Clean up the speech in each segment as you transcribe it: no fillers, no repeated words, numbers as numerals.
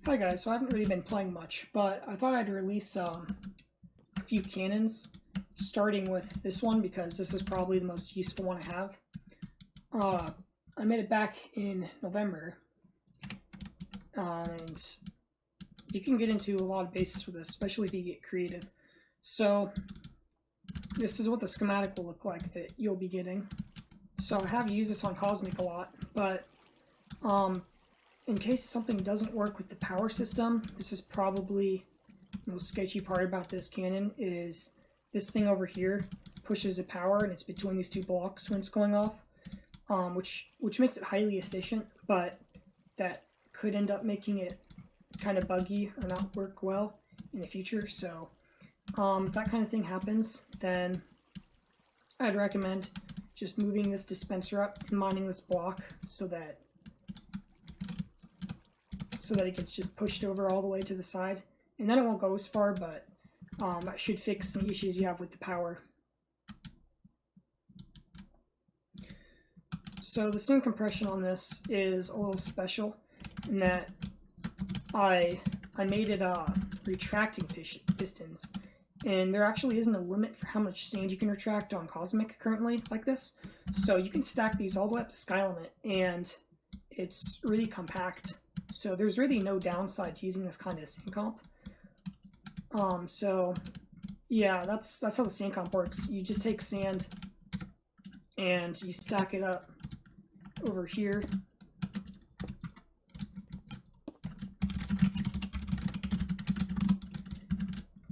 Hi guys, so I haven't really been playing much, but I thought I'd release a few cannons, starting with this one because this is probably the most useful one I have. I made it back in November, and you can get into a lot of bases with this, especially if you get creative. So this is what the schematic will look like that you'll be getting. So I have used this on Cosmic a lot, but in case something doesn't work with the power system, this is probably the most sketchy part about this cannon is this thing over here pushes the power and it's between these two blocks when it's going off, which makes it highly efficient, but that could end up making it kind of buggy or not work well in the future. So if that kind of thing happens, then I'd recommend just moving this dispenser up and mining this block so that it gets just pushed over all the way to the side. And then it won't go as far, but that should fix some issues you have with the power. So the sand compression on this is a little special in that I made it retracting pistons. And there actually isn't a limit for how much sand you can retract on Cosmic currently like this. So you can stack these all the way up to sky limit, and it's really compact. So there's really no downside to using this kind of sand comp. So yeah, that's how the sand comp works. You just take sand and you stack it up over here.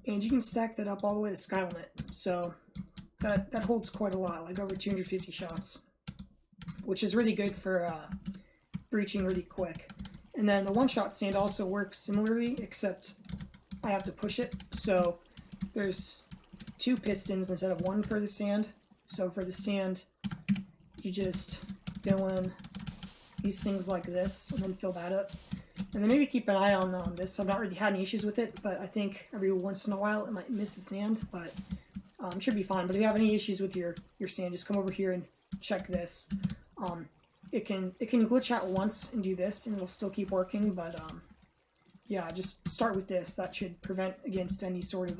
And you can stack that up all the way to sky limit. So that holds quite a lot, like over 250 shots, which is really good for breaching really quick. And then the one-shot sand also works similarly, except I have to push it. So there's two pistons instead of one for the sand. So for the sand, you just fill in these things like this and then fill that up. And then maybe keep an eye on this. I've not really had any issues with it, but I think every once in a while it might miss the sand, but it should be fine. But if you have any issues with your sand, just come over here and check this. It can glitch out once and do this, and it'll still keep working. But yeah, just start with this. That should prevent against any sort of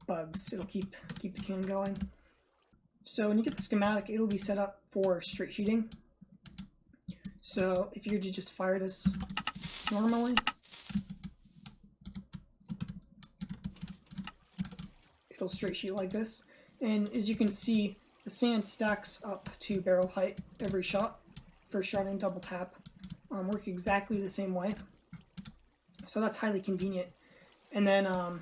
bugs. It'll keep the cannon going. So when you get the schematic, it'll be set up for straight shooting. So if you were to just fire this normally, it'll straight shoot like this. And as you can see, the sand stacks up to barrel height every shot. First shot and double tap work exactly the same way. So that's highly convenient. And then I'll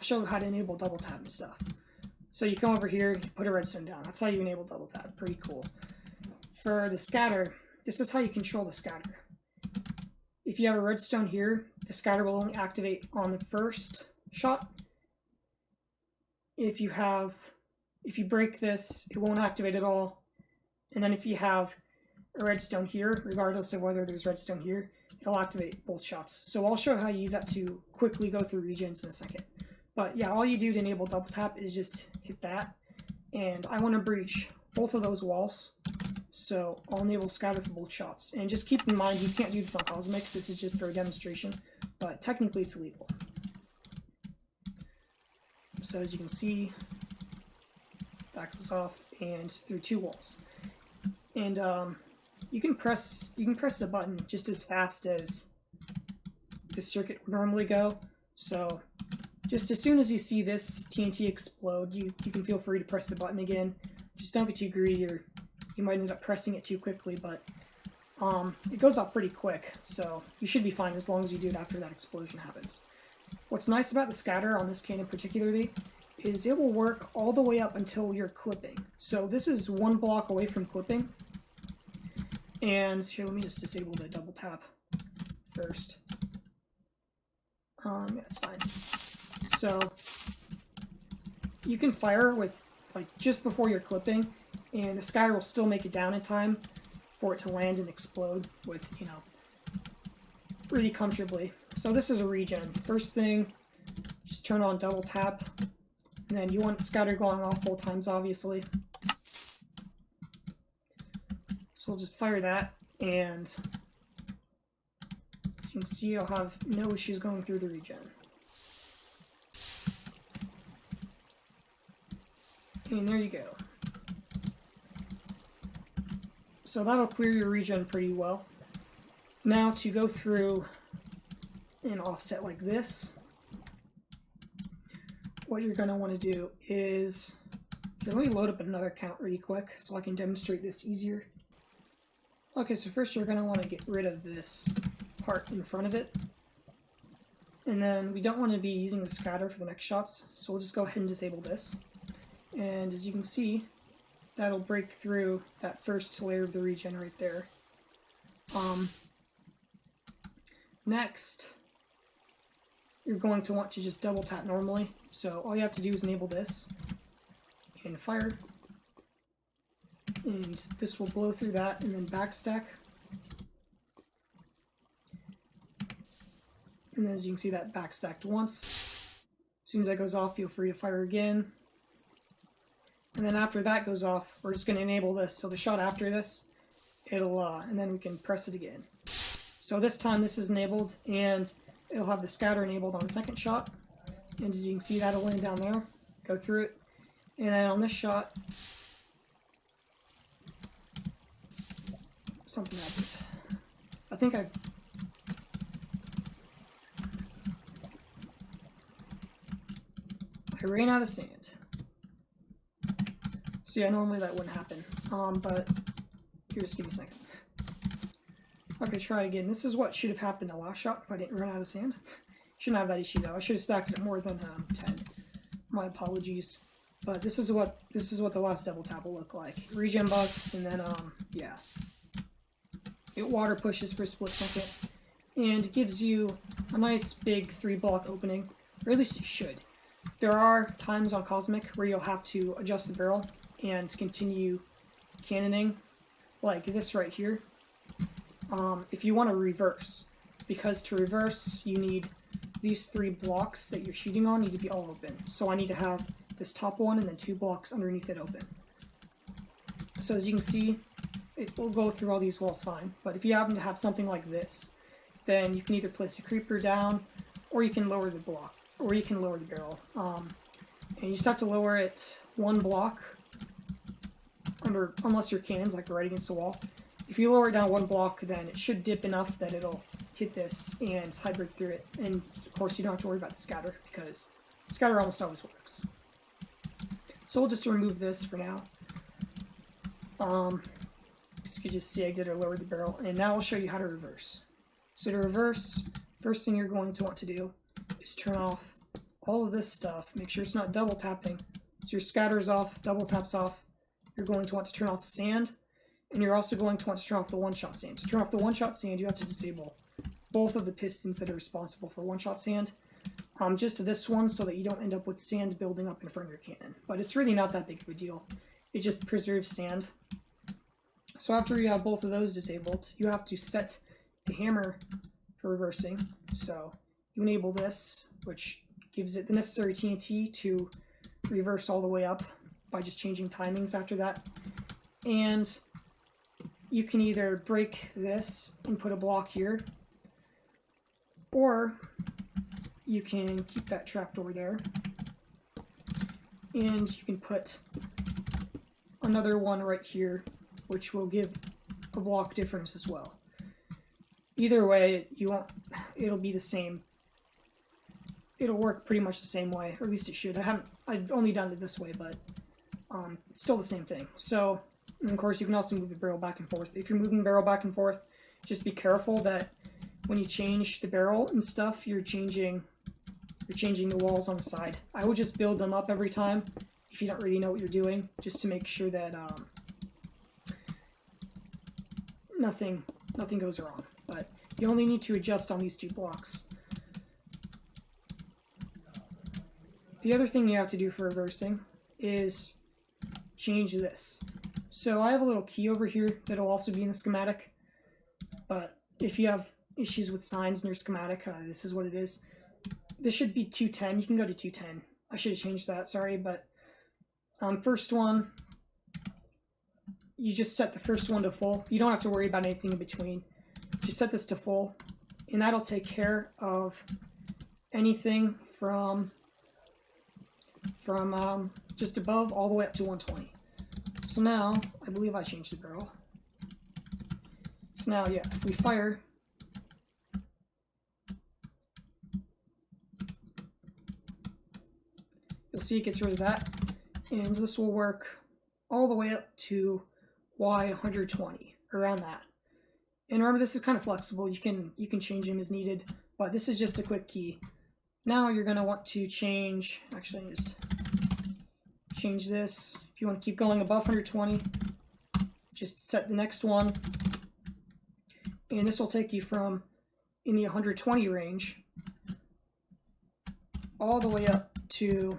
show you how to enable double tap and stuff. So you come over here, you put a redstone down. That's how you enable double tap. Pretty cool. For the scatter, this is how you control the scatter. If you have a redstone here, the scatter will only activate on the first shot. If you break this, it won't activate at all. And then if you have a redstone here, regardless of whether there's redstone here, it'll activate both shots. So I'll show how you use that to quickly go through regions in a second. But yeah, all you do to enable double tap is just hit that. And I want to breach both of those walls. So I'll enable scatter for both shots. And just keep in mind, you can't do this on Cosmic. This is just for a demonstration. But technically it's illegal. So as you can see, that goes off and through two walls. And you can press the button just as fast as the circuit would normally go. So just as soon as you see this TNT explode, you can feel free to press the button again. Just don't be too greedy, or you might end up pressing it too quickly, but it goes off pretty quick, so you should be fine as long as you do it after that explosion happens. What's nice about the scatter on this cannon particularly is it will work all the way up until you're clipping. So this is one block away from clipping. And here, let me just disable the double tap first. Yeah, it's fine. So you can fire with like just before you're clipping, and the scatter will still make it down in time for it to land and explode with, you know, really comfortably. So this is a regen. First thing, just turn on double tap, and then you want the scatter going off both times, obviously. So we'll just fire that, and as you can see, it'll have no issues going through the regen. And there you go. So that'll clear your regen pretty well. Now to go through an offset like this, what you're going to want to do is, let me load up another account really quick so I can demonstrate this easier. Okay, so first you're going to want to get rid of this part in front of it. And then we don't want to be using the scatter for the next shots, so we'll just go ahead and disable this. And as you can see, that'll break through that first layer of the regen right there. Next, you're going to want to just double tap normally. So all you have to do is enable this and fire. And this will blow through that and then backstack. And then as you can see, that backstacked once. As soon as that goes off, feel free to fire again. And then after that goes off, we're just going to enable this. So the shot after this, it'll, and then we can press it again. So this time this is enabled, and it'll have the scatter enabled on the second shot. And as you can see, that'll land down there, go through it. And then on this shot, something happened. I think I ran out of sand. So yeah, normally that wouldn't happen, but here, just give me a second. Okay, try again. This is what should have happened the last shot if I didn't run out of sand. Shouldn't have that issue though. I should have stacked it more than 10. My apologies. But this is what the last double tap will look like. Regen busts, and then yeah, it water pushes for a split second, and it gives you a nice big 3-block opening, or at least it should. There are times on Cosmic where you'll have to adjust the barrel and continue cannoning, like this right here, if you want to reverse. Because to reverse, you need these 3 blocks that you're shooting on need to be all open. So I need to have this top one and then 2 blocks underneath it open. So as you can see, it will go through all these walls fine. But if you happen to have something like this, then you can either place a creeper down, or you can lower the block, or you can lower the barrel. And you just have to lower it 1 block unless your cannon's like right against the wall. If you lower it down 1 block, then it should dip enough that it'll hit this and hybrid through it. And of course, you don't have to worry about the scatter, because scatter almost always works. So we'll just remove this for now. As you can just see, I did lower the barrel, and now I'll show you how to reverse. So to reverse, first thing you're going to want to do is turn off all of this stuff. Make sure it's not double tapping. So your scatter's off, double taps off. You're going to want to turn off sand, and you're also going to want to turn off the one-shot sand. To turn off the one-shot sand, you have to disable both of the pistons that are responsible for one-shot sand. Just to this one, so that you don't end up with sand building up in front of your cannon. But it's really not that big of a deal. It just preserves sand. So after you have both of those disabled, you have to set the hammer for reversing. So you enable this, which gives it the necessary TNT to reverse all the way up by just changing timings after that. And you can either break this and put a block here, or you can keep that trapdoor there, and you can put another one right here, which will give a block difference as well. Either way, it'll be the same. It'll work pretty much the same way, or at least it should. I've only done it this way, but it's still the same thing. So, and of course, you can also move the barrel back and forth. If you're moving the barrel back and forth, just be careful that when you change the barrel and stuff, you're changing the walls on the side. I would just build them up every time if you don't really know what you're doing, just to make sure that nothing goes wrong. But you only need to adjust on these 2 blocks. The other thing you have to do for reversing is change this. So I have a little key over here that'll also be in the schematic, but if you have issues with signs in your schematic, this is what it is. This should be 210. You can go to 210. I should have changed that, sorry, but first one, you just set the first one to full. You don't have to worry about anything in between. Just set this to full, and that'll take care of anything from just above all the way up to 120. So now, I believe I changed the barrel. So now, yeah, if we fire, you'll see it gets rid of that, and this will work all the way up to Y120, around that. And remember, this is kind of flexible. You can change them as needed, but this is just a quick key. Now you're going to want to change, actually just change this. If you want to keep going above 120, just set the next one. And this will take you from in the 120 range all the way up to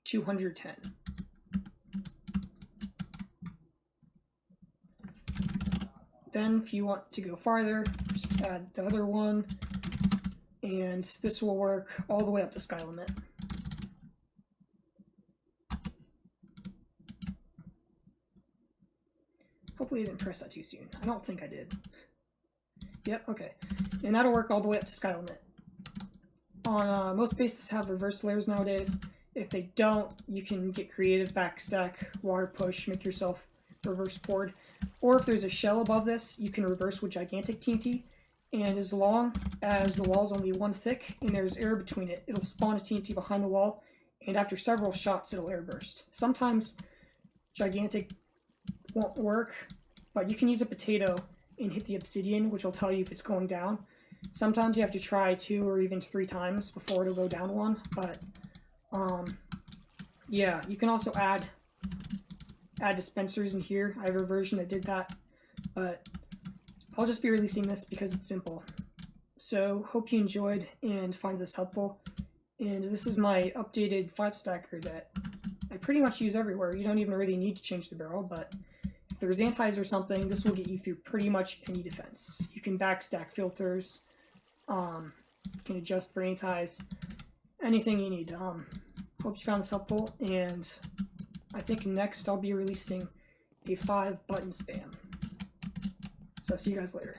210. Then if you want to go farther, just add the other one, and this will work all the way up to sky limit. Hopefully I didn't press that too soon. I don't think I did. Yep, okay. And that'll work all the way up to sky limit. On most bases have reverse layers nowadays. If they don't, you can get creative, backstack, water push, make yourself reverse poured. Or if there's a shell above this, you can reverse with gigantic TNT. And as long as the wall's only one thick and there's air between it, it'll spawn a TNT behind the wall, and after several shots, it'll air burst. Sometimes gigantic won't work, but you can use a potato and hit the obsidian, which will tell you if it's going down. Sometimes you have to try 2 or even 3 times before it'll go down 1, but yeah, you can also add dispensers in here. I have a version that did that, but I'll just be releasing this because it's simple. So hope you enjoyed and find this helpful. And this is my updated 5-stacker that I pretty much use everywhere. You don't even really need to change the barrel, but if there's antis or something, this will get you through pretty much any defense. You can backstack filters, you can adjust for antis, anything you need. Hope you found this helpful, and I think next I'll be releasing a 5-button spam. So see you guys later.